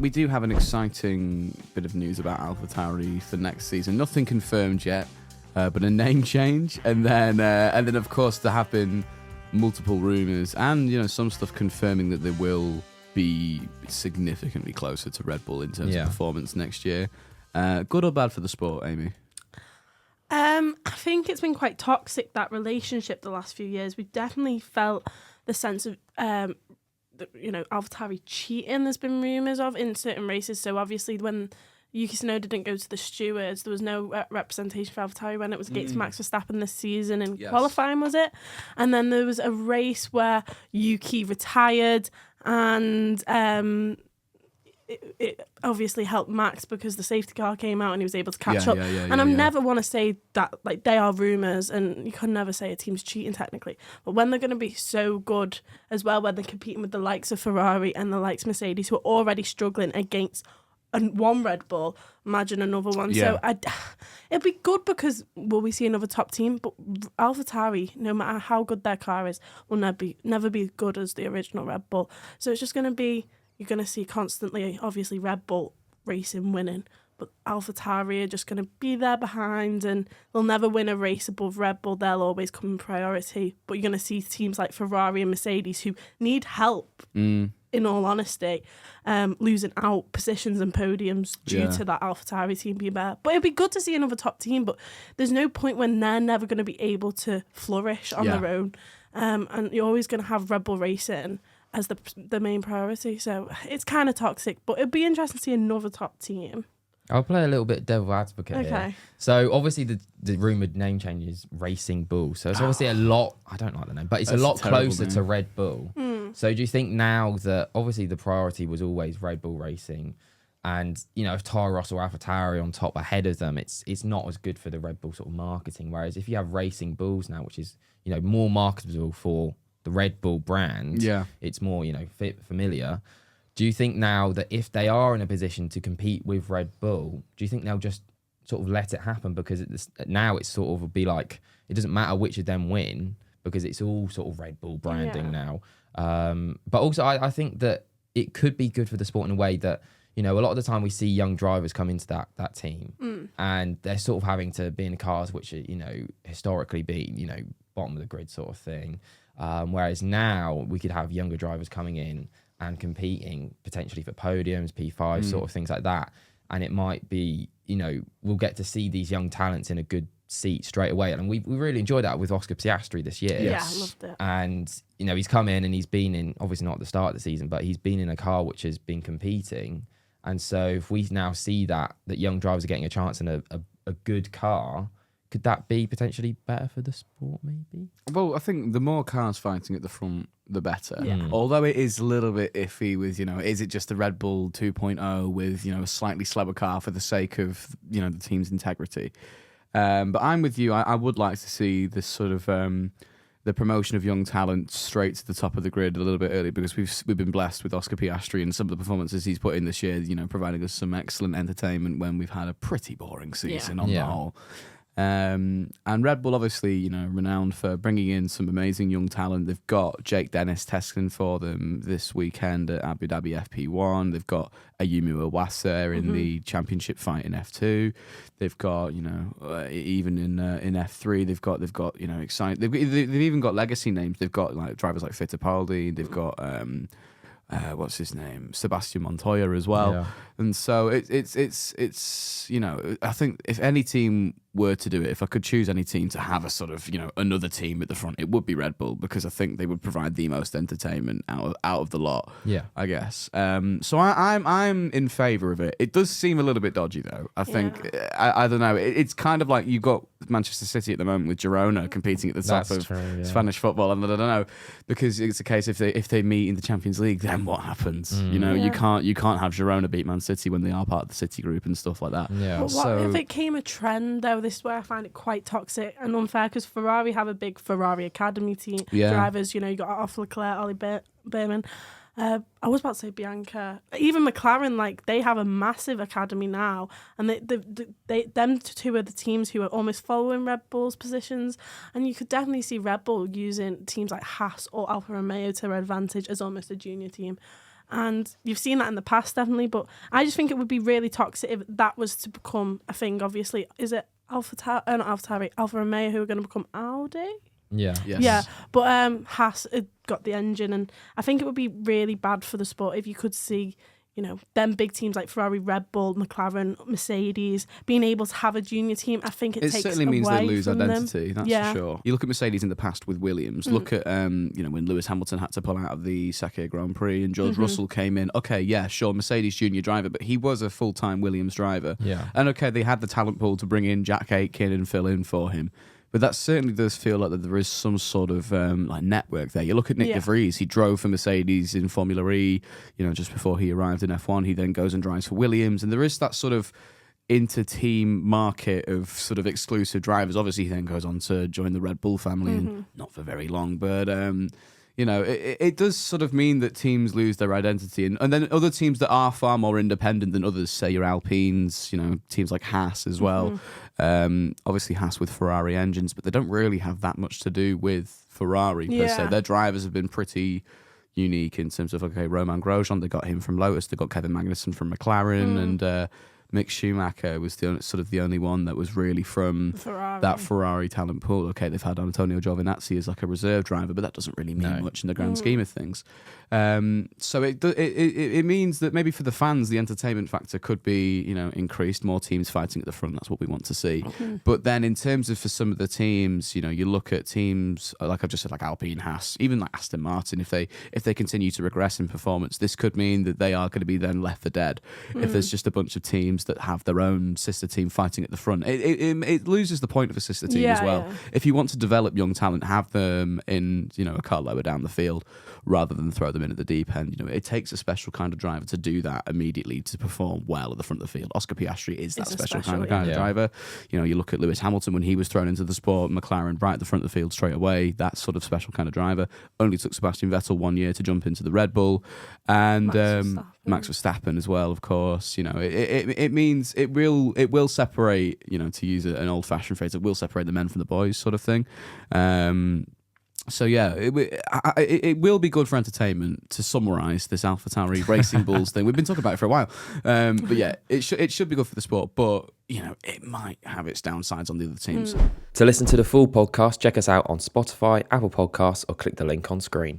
we do have an exciting bit of news about AlphaTauri for next season. Nothing confirmed yet, but a name change, and then of course there have been multiple rumours and some stuff confirming that they will be significantly closer to Red Bull in terms of performance next year. Good or bad for the sport, Amy? I think it's been quite toxic, that relationship, the last few years. We've definitely felt the sense of AlphaTauri cheating. There's been rumours of in certain races. So obviously when Yuki Tsunoda didn't go to the stewards, there was no representation for AlphaTauri when it was against Max Verstappen this season in qualifying, was it? And then there was a race where Yuki retired, and it obviously helped Max because the safety car came out and he was able to catch up. And I never want to say that, like, they are rumours, and you can never say a team's cheating technically. But when they're going to be so good as well, when they're competing with the likes of Ferrari and the likes of Mercedes, who are already struggling against one Red Bull, imagine another one. So it'll be good because will we see another top team? But AlphaTauri, no matter how good their car is, will never be good as the original Red Bull. So it's just going to be, you're going to see constantly, obviously, Red Bull racing winning, but AlphaTauri are just going to be there behind, and they'll never win a race above Red Bull. They'll always come in priority. But you're going to see teams like Ferrari and Mercedes who need help, in all honesty, losing out positions and podiums due to that AlphaTauri team being better. But it'd be good to see another top team, but there's no point when they're never going to be able to flourish on their own. And you're always going to have Red Bull racing as the main priority. So it's kind of toxic, but it'd be interesting to see another top team. I'll play a little bit devil advocate here. So obviously the rumoured name change is Racing Bull. So it's obviously a lot, I don't like the name, but it's a lot closer to Red Bull. So do you think now that obviously the priority was always Red Bull Racing, and if Toro Rosso or AlphaTauri on top ahead of them, it's not as good for the Red Bull sort of marketing. Whereas if you have Racing Bulls now, which is more marketable for the Red Bull brand, it's more familiar. Do you think now that if they are in a position to compete with Red Bull, do you think they'll just sort of let it happen? Because now it's sort of be like, it doesn't matter which of them win because it's all sort of Red Bull branding now. But also I think that it could be good for the sport in a way that, a lot of the time we see young drivers come into that team and they're sort of having to be in cars which are, historically been, bottom of the grid sort of thing. Whereas now we could have younger drivers coming in and competing potentially for podiums, P5, sort of things like that. And it might be, we'll get to see these young talents in a good seat straight away. And we really enjoyed that with Oscar Piastri this year. Yeah, I loved it. And, he's come in and he's been in, obviously not at the start of the season, but he's been in a car which has been competing. And so if we now see that young drivers are getting a chance in a good car, could that be potentially better for the sport, maybe? Well, I think the more cars fighting at the front, the better. Yeah. Although it is a little bit iffy with, is it just the Red Bull 2.0 with, a slightly slower car for the sake of, the team's integrity? But I'm with you. I would like to see this sort of the promotion of young talent straight to the top of the grid a little bit early, because we've been blessed with Oscar Piastri and some of the performances he's put in this year, providing us some excellent entertainment when we've had a pretty boring season on the whole. And Red Bull, obviously, renowned for bringing in some amazing young talent. They've got Jake Dennis testing for them this weekend at Abu Dhabi FP1. They've got Ayumu Iwasa in the championship fight in F2. They've got, even in F3, they've got exciting. They've even got legacy names. They've got like drivers like Fittipaldi. They've got what's his name, Sebastian Montoya as well. And so it's I think if any team were to do it, if I could choose any team to have a sort of another team at the front, it would be Red Bull, because I think they would provide the most entertainment out of the lot. I guess. So I'm in favour of it. It does seem a little bit dodgy though. I think I don't know. It's kind of like you've got Manchester City at the moment with Girona competing at the top of Spanish football, and I don't know, because it's a case if they meet in the Champions League, then what happens? You can't have Girona beat Man City when they are part of the City group and stuff like that. But what if it came a trend though? This is where I find it quite toxic and unfair, because Ferrari have a big Ferrari Academy team drivers. You got off Leclerc, Ollie Behrman. I was about to say Bianca. Even McLaren, they have a massive academy now, and them two are the teams who are almost following Red Bull's positions. And you could definitely see Red Bull using teams like Haas or Alfa Romeo to their advantage as almost a junior team. And you've seen that in the past, definitely. But I just think it would be really toxic if that was to become a thing. Obviously, is it Alfa Romeo who are going to become Audi? Yeah. Yes. Yeah. But Haas had got the engine, and I think it would be really bad for the sport if you could see, you know, them big teams like Ferrari, Red Bull, McLaren, Mercedes being able to have a junior team. I think it takes certainly means away they lose from identity. them. That's for sure. You look at Mercedes in the past with Williams. Look at you know, when Lewis Hamilton had to pull out of the Sakhir Grand Prix and George Russell came in. Okay, yeah, sure, Mercedes junior driver, but he was a full-time Williams driver. Yeah. And okay, they had the talent pool to bring in Jack Aitken and fill in for him. But that certainly does feel like that there is some sort of like network there. You look at Nick de Vries. He drove for Mercedes in Formula E, you know, just before he arrived in F1. He then goes and drives for Williams. And there is that sort of inter-team market of sort of exclusive drivers. Obviously, he then goes on to join the Red Bull family, and not for very long. But, you know, it does sort of mean that teams lose their identity. And then other teams that are far more independent than others, say your Alpines, you know, teams like Haas as well. Obviously Haas with Ferrari engines, but they don't really have that much to do with Ferrari per se. Their drivers have been pretty unique in terms of, okay, Romain Grosjean, they got him from Lotus, they got Kevin Magnussen from McLaren, and Mick Schumacher was the only one that was really from that Ferrari talent pool. Okay, they've had Antonio Giovinazzi as like a reserve driver, but that doesn't really mean much in the grand scheme of things. So it means that maybe for the fans, the entertainment factor could be, you know, increased, more teams fighting at the front. That's what we want to see. But then in terms of for some of the teams, you know, you look at teams like I've just said, like Alpine, Haas, even like Aston Martin. If they continue to regress in performance, this could mean that they are going to be then left for dead. If there's just a bunch of teams that have their own sister team fighting at the front, it loses the point of a sister team as well. If you want to develop young talent, have them in, you know, a car lower down the field rather than throw them in at the deep end. You know, it takes a special kind of driver to do that immediately, to perform well at the front of the field. Oscar Piastri is that special kind of driver. You know, you look at Lewis Hamilton when he was thrown into the sport, McLaren right at the front of the field straight away. That sort of special kind of driver. Only took Sebastian Vettel 1 year to jump into the Red Bull, and Max Verstappen as well, of course. You know, it means it will separate, you know, to use an old-fashioned phrase, it will separate the men from the boys, sort of thing. So yeah, it will be good for entertainment. To summarise this AlphaTauri Racing Bulls thing, we've been talking about it for a while. But yeah, it should be good for the sport. But you know, it might have its downsides on the other teams. To listen to the full podcast, check us out on Spotify, Apple Podcasts, or click the link on screen.